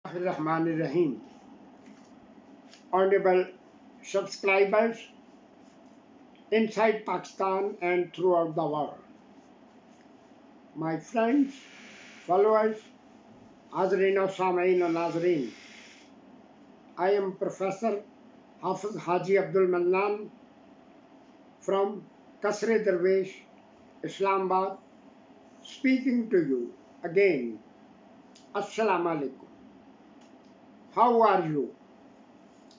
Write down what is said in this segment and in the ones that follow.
Rahman Rahim. Honorable subscribers inside Pakistan and throughout the world. My friends, followers, Hazreen of Samain and Nazreen. I am Professor Hafiz Haji Abdul Mannan from Kasre Darwesh, Islamabad, speaking to you again. Assalamu alaikum. How are you?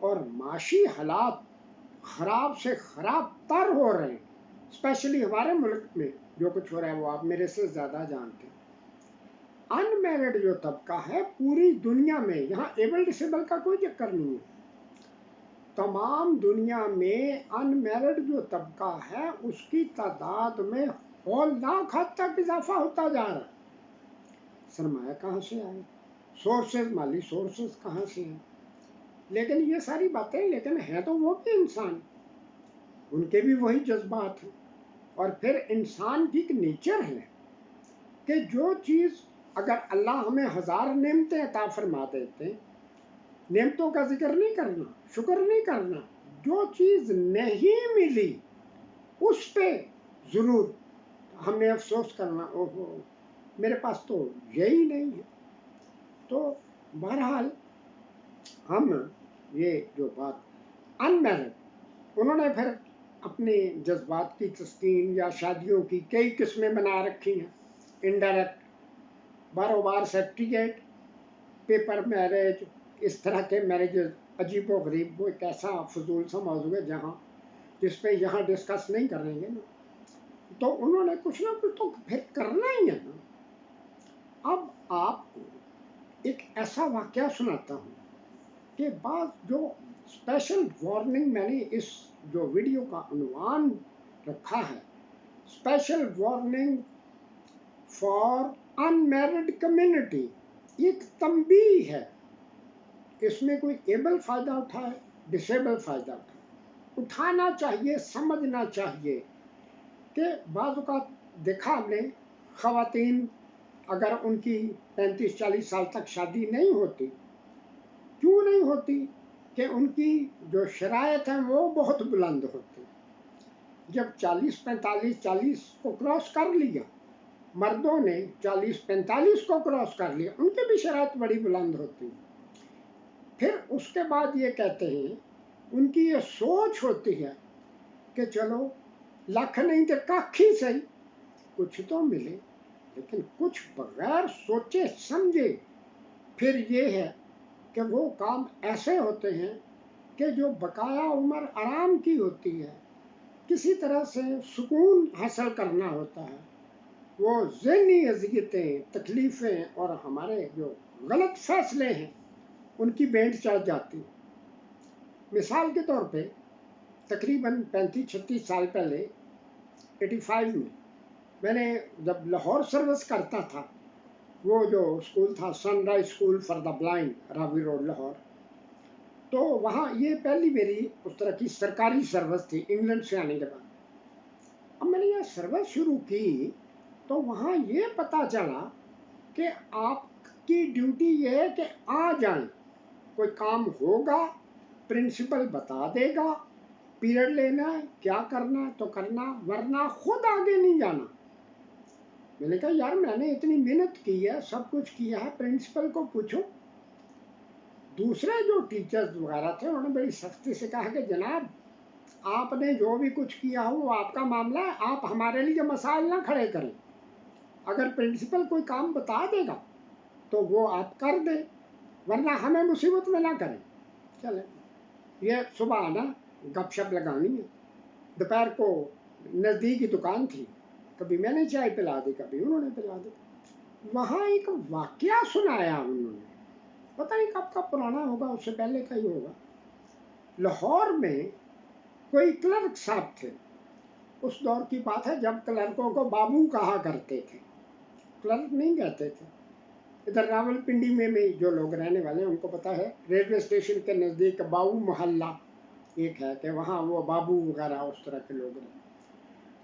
اور معاشی حالات خراب سے خراب تر ہو رہے ہیں، especially ہمارے ملک میں جو کچھ ہو رہا ہے وہ آپ میرے سے زیادہ جانتے ہیں۔ ان میرڈ جو طبقہ ہے پوری دنیا میں، یہاں ایبل ڈسیبل کا کوئی چکر نہیں ہے، تمام دنیا میں ان میرڈ جو طبقہ ہے اس کی تعداد میں ہولناک حد تک اضافہ ہوتا جا رہا ہے۔ سرمایہ کہاں سے آئے، سورسز، مالی سورسز کہاں سے ہیں؟ لیکن یہ ساری باتیں، لیکن ہیں تو وہ بھی انسان، ان کے بھی وہی جذبات ہیں۔ اور پھر انسان کی ایک نیچر ہے کہ جو چیز، اگر اللہ ہمیں 1000 نعمتیں عطا فرما دیتے ہیں، نعمتوں کا ذکر نہیں کرنا، شکر نہیں کرنا، جو چیز نہیں ملی اس پہ ضرور ہم نے افسوس کرنا، اوہو میرے پاس تو یہی نہیں ہے۔ تو بہرحال ہم یہ جو بات ان میرڈ، انہوں نے پھر اپنے جذبات کی تسکین یا شادیوں کی کئی قسمیں بنا رکھی ہیں، انڈائریکٹ، باروبار سرٹیفکیٹ، پیپر میرج، اس طرح کے میرجز، عجیب و غریب، وہ ایک ایسا فضول سا موضوع ہے جس پہ یہاں ڈسکس نہیں کریں گے نا۔ تو انہوں نے کچھ نہ کچھ تو پھر کرنا ہی ہے نا۔ اب آپ کو ایک ایسا واقعہ سناتا ہوں کہ بعض جو اسپیشل وارننگ، میں نے اس جو ویڈیو کا عنوان رکھا ہے special warning for in married community, ایک تنبیہ ہے، اس میں کوئی ایبل فائدہ اٹھائے، ڈسیبل فائدہ اٹھانا چاہیے، سمجھنا چاہیے کہ بعض اوقات دیکھا ہم نے خواتین اگر ان کی 35-40 سال تک شادی نہیں ہوتی، کیوں نہیں ہوتی؟ کہ ان کی جو شرائط ہیں وہ بہت بلند ہوتی، جب 40 کو کراس کر لیا، مردوں نے 40-45 کو کراس کر لیا، ان کی بھی شرائط بڑی بلند ہوتی۔ پھر اس کے بعد یہ کہتے ہیں، ان کی یہ سوچ ہوتی ہے کہ چلو لکھ نہیں تو کاکھ ہی صحیح، کچھ تو ملے، لیکن کچھ بغیر سوچے سمجھے۔ پھر یہ ہے کہ وہ کام ایسے ہوتے ہیں کہ جو بقایا عمر آرام کی ہوتی ہے، کسی طرح سے سکون حاصل کرنا ہوتا ہے، وہ ذہنی اذیتیں، تکلیفیں اور ہمارے جو غلط فیصلے ہیں ان کی بینٹ چڑھ جاتی۔ مثال کے طور پہ تقریباً 35-36 سال پہلے 85 میں نے جب لاہور سروس کرتا تھا، وہ جو اسکول تھا sunrise school for the blind, Ravi road, Lahore, تو وہاں یہ پہلی میری اس طرح کی سرکاری سروس تھی انگلینڈ سے آنے کے بعد۔ اب میں نے یہ سروس شروع کی تو وہاں یہ پتہ چلا کہ آپ کی ڈیوٹی یہ ہے کہ آ جائیں، کوئی کام ہوگا پرنسپل بتا دے گا، پیریڈ لینا ہے، کیا کرنا ہے تو کرنا، ورنہ خود آگے نہیں جانا۔ میں نے کہا یار میں نے اتنی محنت کی ہے، سب کچھ کیا ہے، پرنسپل کو پوچھو۔ دوسرے جو ٹیچرز وغیرہ تھے انہوں نے بڑی سختی سے کہا کہ جناب آپ نے جو بھی کچھ کیا ہو وہ آپ کا معاملہ ہے، آپ ہمارے لیے مسائل نہ کھڑے کریں، اگر پرنسپل کوئی کام بتا دے گا تو وہ آپ کر دیں، ورنہ ہمیں مصیبت میں نہ کریں۔ چلیں، یہ صبح آنا، گپ شپ لگانی ہے، دوپہر کو نزدیک کی دکان تھی، کبھی میں نے چائے پلا دی، کبھی انہوں نے پلا دی۔ وہاں ایک واقعہ سنایا انہوں نے، پتہ نہیں کب کا پرانا ہوگا، اس سے پہلے کا ہی ہوگا۔ لاہور میں کوئی کلرک صاحب تھے، اس دور کی بات ہے جب کلرکوں کو بابو کہا کرتے تھے، کلرک نہیں کہتے تھے۔ ادھر راول پنڈی میں جو لوگ رہنے والے ہیں ان کو پتہ ہے، ریلوے اسٹیشن کے نزدیک باؤ محلہ ایک ہے کہ وہاں وہ بابو وغیرہ اس طرح کے لوگ رہتے۔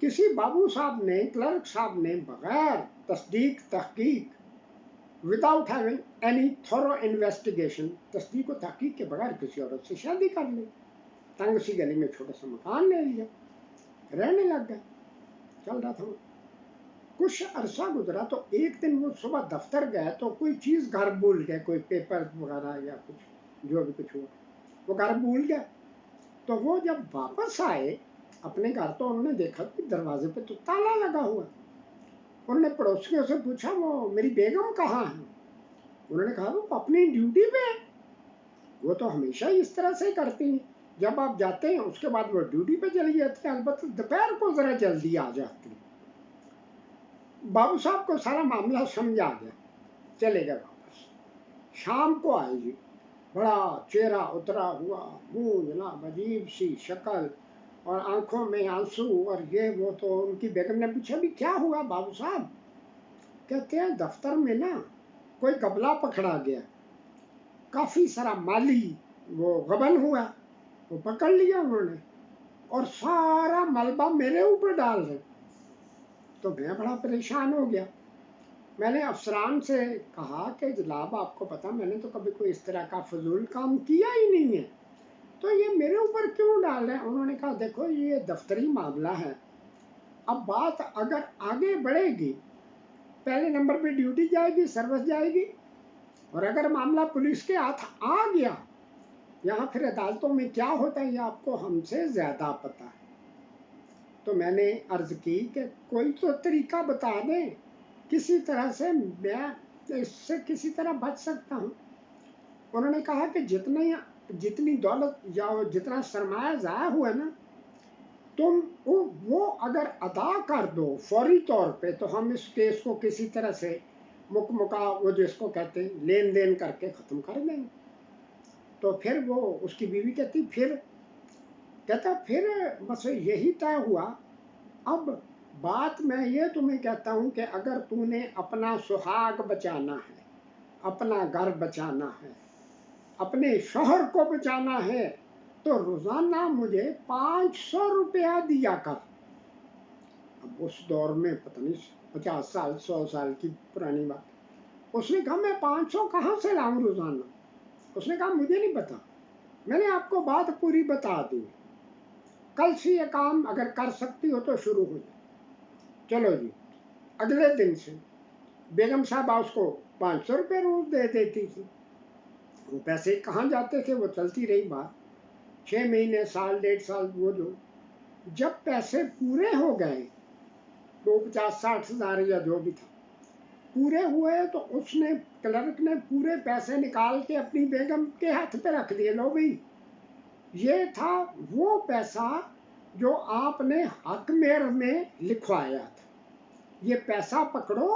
کسی بابو صاحب نے، کلرک صاحب نے بغیر تصدیق تحقیق، without having any thorough investigation, تصدیق و تحقیق کے بغیر کسی عورت سے شادی کر لی، تنگ سی گلی میں چھوٹا سا مکان لے لیا، رہنے لگ گئے، چل رہا تھا۔ کچھ عرصہ گزرا تو ایک دن وہ صبح دفتر گئے تو کوئی چیز گھر بھول گئے، کوئی پیپر وغیرہ یا کچھ جو بھی کچھ ہوا وہ گھر بھول گئے۔ تو وہ جب واپس آئے اپنے گھر تو انہوں نے دیکھا کہ دروازے پہ تو تالا لگا ہوا۔ انہوں نے پڑوسیوں سے پوچھا وہ میری بیگم کہاں ہے؟ انہوں نے کہا وہ اپنی ڈیوٹی پہ ہے۔ وہ تو ہمیشہ ہی اس طرح سے کرتی ہیں، جب آپ جاتے ہیں اس کے بعد وہ ڈیوٹی پہ چلی جاتی ہیں، البتہ دوپہر کو ذرا جلدی آ جاتی ہیں۔ بابو صاحب کو سارا معاملہ سمجھ آ گیا، چلے گئے واپس۔ شام کو آئے جی، بڑا چہرہ اترا ہوا، منہ جناب عجیب سی شکل اور آنکھوں میں آنسو اور یہ وہ۔ تو ان کی بیگم نے پوچھا بھی کیا ہوا بابو صاحب؟ کہتے ہیں دفتر میں نا کوئی گبلا پکڑا گیا، کافی سارا مالی وہ غبن ہوا، وہ پکڑ لیا انہوں نے اور سارا ملبہ میرے اوپر ڈال رہے۔ تو میں بڑا پریشان ہو گیا۔ میں نے افسران سے کہا کہ جناب آپ کو پتا میں نے تو کبھی کوئی اس طرح کا فضول کام کیا ہی نہیں ہے، تو یہ میرے اوپر کیوں ڈال رہے ہیں؟ انہوں نے کہا دیکھو یہ دفتری معاملہ ہے، اب بات اگر آگے بڑھے گی پہلے نمبر پہ ڈیوٹی جائے گی، سروس جائے گی، اور اگر معاملہ پولیس کے ہاتھ آ گیا، یہاں پھر عدالتوں میں کیا ہوتا ہے یہ آپ کو ہم سے زیادہ پتا ہے۔ تو میں نے عرض کی کہ کوئی تو طریقہ بتا دیں، کسی طرح سے میں اس سے کسی طرح بچ سکتا ہوں۔ انہوں نے کہا کہ جتنی دولت یا جتنا سرمایہ ضائع ہوا نا، تم وہ اگر ادا کر دو فوری طور پہ تو ہم اس کیس کو کسی طرح سے مکمکا وہ جس کو کہتے ہیں لین دین کر کے ختم کر دیں گے۔ تو پھر وہ اس کی بیوی پھر بس یہی طے ہوا۔ اب بات میں یہ تمہیں کہتا ہوں کہ اگر تو نے اپنا سہاگ بچانا ہے، اپنا گھر بچانا ہے، اپنے شوہر کو بچانا ہے، تو روزانہ مجھے 500 روپیہ دیا کر۔ اب اس دور میں پتہ نہیں 50 سال 100 سال کی پرانی بات، اس نے کہا میں 500 کہاں سے لاؤں روزانہ؟ اس نے کہا مجھے نہیں پتا، میں نے آپ کو بات پوری بتا دی، کل سے یہ کام اگر کر سکتی ہو تو شروع ہو جائے۔ چلو جی، اگلے دن سے بیگم صاحبہ اس کو 500 روپے روز دے دیتی تھی۔ وہ پیسے کہاں جاتے تھے وہ چلتی رہی بات، 6 مہینے سال 1.5 سال وہ جو جب پیسے پورے ہو گئے 50-60 ہزار یا جو بھی تھا پورے ہوئے، تو اس نے کلرک نے پورے پیسے نکال کے اپنی بیگم کے ہاتھ پہ رکھ دیے، لو بھائی یہ تھا وہ پیسہ جو آپ نے حق مہر میں لکھوایا تھا، یہ پیسہ پکڑو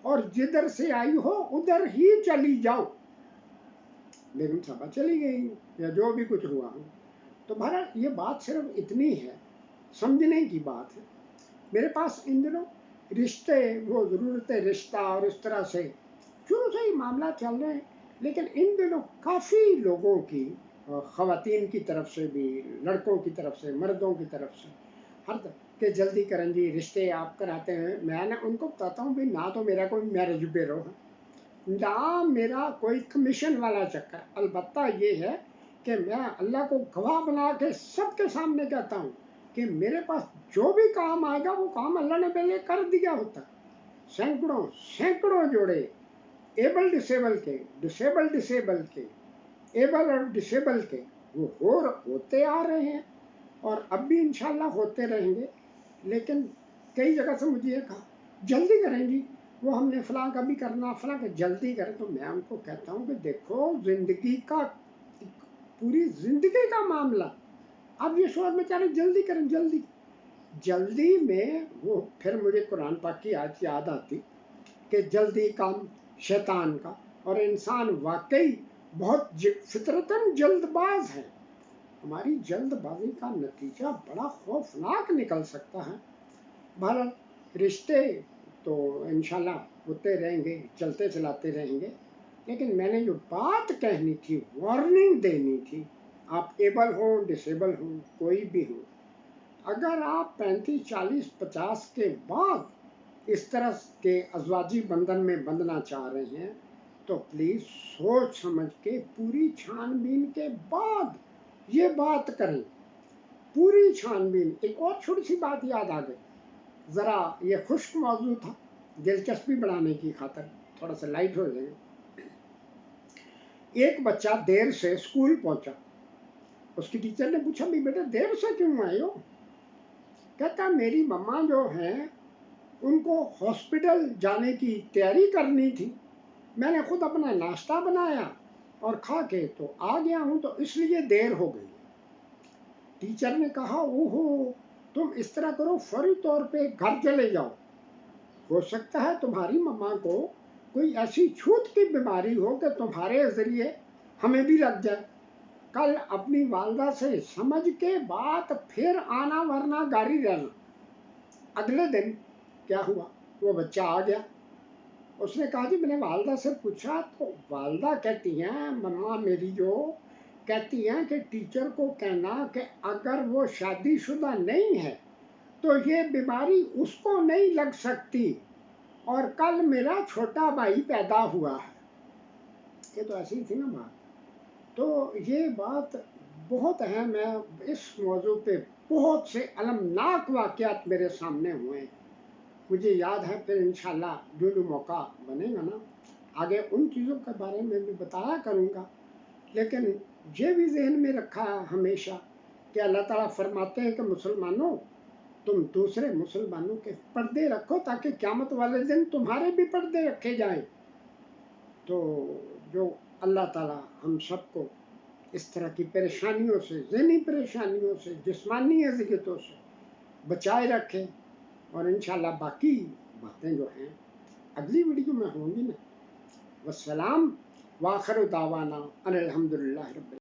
اور جدھر سے آئی ہو ادھر ہی چلی جاؤ۔ بیگم صاحبہ چلی گئی یا جو بھی کچھ ہوا ہو۔ تو بہرحال یہ بات صرف اتنی ہے، سمجھنے کی بات ہے۔ میرے پاس ان دنوں رشتے وہ ضرورت رشتہ اور اس طرح سے شروع سے ہی معاملہ چل رہے ہیں، لیکن ان دنوں کافی لوگوں کی، خواتین کی طرف سے بھی، لڑکوں کی طرف سے، مردوں کی طرف سے، ہر طرح کہ جلدی کریں جی رشتے آپ کراتے ہیں۔ میں نے ان کو بتاتا ہوں بھی نہ تو میرا کوئی میرج بیورو ہے، نہ میرا کوئی کمیشن والا چکر، البتہ یہ ہے کہ میں اللہ کو گواہ بنا کے سب کے سامنے کہتا ہوں کہ میرے پاس جو بھی کام آئے گا وہ کام اللہ نے پہلے کر دیا ہوتا۔ سینکڑوں جوڑے ایبل ڈسیبل کے، ڈسیبل کے، ایبل اور ڈسیبل کے وہ ہوتے آ رہے ہیں اور اب بھی انشاءاللہ ہوتے رہیں گے۔ لیکن کئی جگہ سے مجھے یہ کہا جلدی کریں گی، وہ ہم نے فلاں کا بھی کرنا، فلاں کا جلدی کریں۔ تو میں ان کو کہتا ہوں کہ دیکھو زندگی کا پوری زندگی کا معاملہ، اب یہ شوہر بیچارے جلدی کریں، جلدی میں وہ پھر مجھے قرآن پاک کی آیت یاد آتی کہ جلدی کام شیطان کا، اور انسان واقعی بہت فطرتاً جلد باز ہے۔ ہماری جلد بازی کا نتیجہ بڑا خوفناک نکل سکتا ہے۔ بہرحال رشتے تو انشاءاللہ ہوتے رہیں گے، چلتے چلاتے رہیں گے، لیکن میں نے جو بات کہنی تھی، وارننگ دینی تھی، آپ ایبل ہوں ڈسیبل ہوں کوئی بھی ہوں، اگر آپ 35 40 50 کے بعد اس طرح کے ازواجی بندھن میں بندھنا چاہ رہے ہیں تو پلیز سوچ سمجھ کے پوری چھان بین کے بعد یہ بات کریں، پوری چھان بین۔ ایک اور چھوٹی سی بات یاد آ گئی، ذرا یہ خشک موضوع تھا، دلچسپی بڑھانے کی خاطر تھوڑا سا لائٹ ہو جائے۔ ایک بچہ دیر سے اسکول پہنچا، اس کی ٹیچر نے پوچھا بھی بیٹا دیر سے کیوں آئے ہو؟ کہتا میری مما جو ہیں ان کو ہاسپٹل جانے کی تیاری کرنی تھی، میں نے خود اپنا ناشتہ بنایا اور کھا کے تو آ گیا ہوں تو اس لیے دیر ہو گئی۔ ٹیچر نے کہا اوہو تم اس طرح کرو، فوری طور پہ گھر چلے جاؤ، ہو سکتا ہے تمہاری مما کو کوئی ایسی چھوت کی بیماری ہو کہ تمہارے ذریعے ہمیں بھی لگ جائے۔ کل اپنی والدہ سے سمجھ کے بات پھر آنا ورنہ گاڑی رہنا۔ اگلے دن کیا ہوا، وہ بچہ آ گیا۔ اس نے کہا جی میں نے والدہ سے پوچھا تو والدہ کہتی ہیں، مما میری جو کہتی ہیں کہ ٹیچر کو کہنا کہ اگر وہ شادی شدہ نہیں ہے تو یہ بیماری اس کو نہیں لگ سکتی، اور کل میرا چھوٹا بھائی پیدا ہوا ہے۔ یہ تو ایسی تھی نا بات۔ تو یہ بات بہت اہم ہے۔ اس موضوع پہ بہت سے المناک واقعات میرے سامنے ہوئے ہیں۔ مجھے یاد ہے پھر انشاءاللہ جو جو موقع بنے گا نا آگے ان چیزوں کے بارے میں بھی بتایا کروں گا، لیکن یہ بھی ذہن میں رکھا ہمیشہ کہ اللہ تعالیٰ فرماتے ہیں کہ مسلمانوں تم دوسرے مسلمانوں کے پردے رکھو تاکہ قیامت والے دن تمہارے بھی پردے رکھے جائیں۔ تو جو اللہ تعالیٰ ہم سب کو اس طرح کی پریشانیوں سے، ذہنی پریشانیوں سے، جسمانی اذیتوں سے بچائے رکھے، اور انشاءاللہ باقی باتیں جو ہیں اگلی ویڈیو میں ہوں گی نا۔ والسلام وآخر دعوانا ان الحمدللہ رب